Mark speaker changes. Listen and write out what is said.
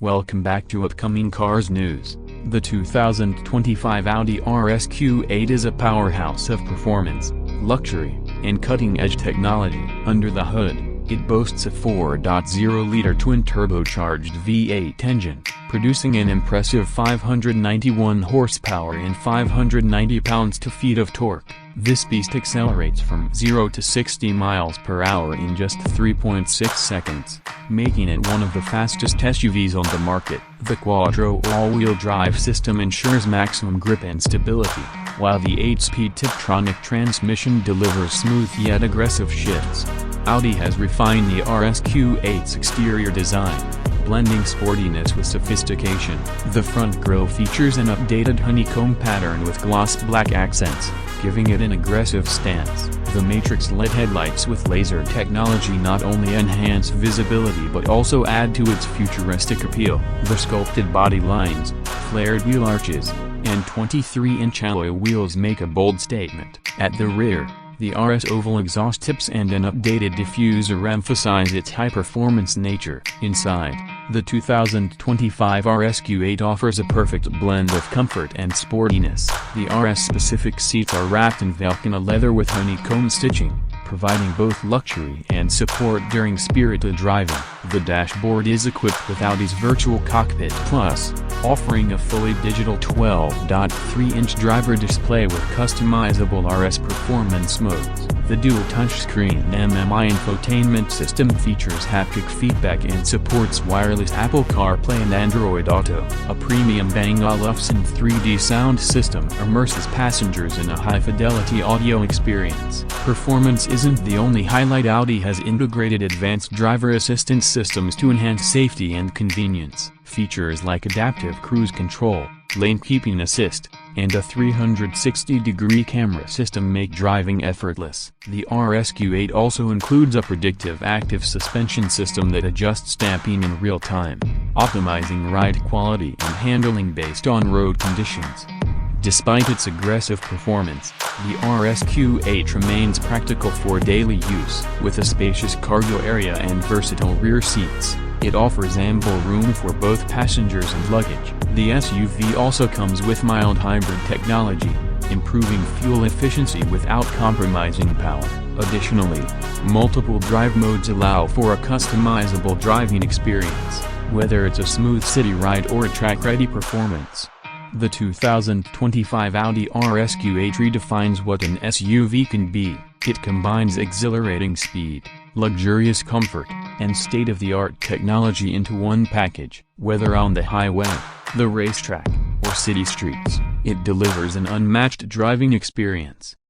Speaker 1: Welcome back to Upcoming Cars News. The 2025 Audi RS Q8 is a powerhouse of performance, luxury, and cutting-edge technology. Under the hood, it boasts a 4.0-liter twin-turbocharged V8 engine, producing an impressive 591 horsepower and 590 pounds-feet of torque. This beast accelerates from 0 to 60 miles per hour in just 3.6 seconds, making it one of the fastest SUVs on the market. The Quattro all-wheel drive system ensures maximum grip and stability, while the 8-speed Tiptronic transmission delivers smooth yet aggressive shifts. Audi has refined the RS Q8's exterior design, blending sportiness with sophistication. The front grille features an updated honeycomb pattern with gloss black accents, giving it an aggressive stance. The matrix LED headlights with laser technology not only enhance visibility but also add to its futuristic appeal. The sculpted body lines, flared wheel arches, and 23-inch alloy wheels make a bold statement. At the rear, the RS oval exhaust tips and an updated diffuser emphasize its high-performance nature. Inside, the 2025 RS Q8 offers a perfect blend of comfort and sportiness. The RS-specific seats are wrapped in Velcro leather with honeycomb stitching, providing both luxury and support during spirited driving. The dashboard is equipped with Audi's Virtual Cockpit Plus, offering a fully digital 12.3-inch driver display with customizable RS performance modes. The dual touchscreen MMI infotainment system features haptic feedback and supports wireless Apple CarPlay and Android Auto. A premium Bang & Olufsen 3D sound system immerses passengers in a high-fidelity audio experience. Performance isn't the only highlight. Audi has integrated advanced driver assistance systems to enhance safety and convenience. Features like adaptive cruise control, lane keeping assist, and a 360-degree camera system make driving effortless. The RS Q8 also includes a predictive active suspension system that adjusts damping in real time, optimizing ride quality and handling based on road conditions. Despite its aggressive performance, the RS Q8 remains practical for daily use. With a spacious cargo area and versatile rear seats, it offers ample room for both passengers and luggage. The SUV also comes with mild hybrid technology, improving fuel efficiency without compromising power. Additionally, multiple drive modes allow for a customizable driving experience, whether it's a smooth city ride or a track-ready performance. The 2025 Audi RS Q8 redefines what an SUV can be. It combines exhilarating speed, luxurious comfort, and state-of-the-art technology into one package. Whether on the highway, the racetrack, or city streets, it delivers an unmatched driving experience.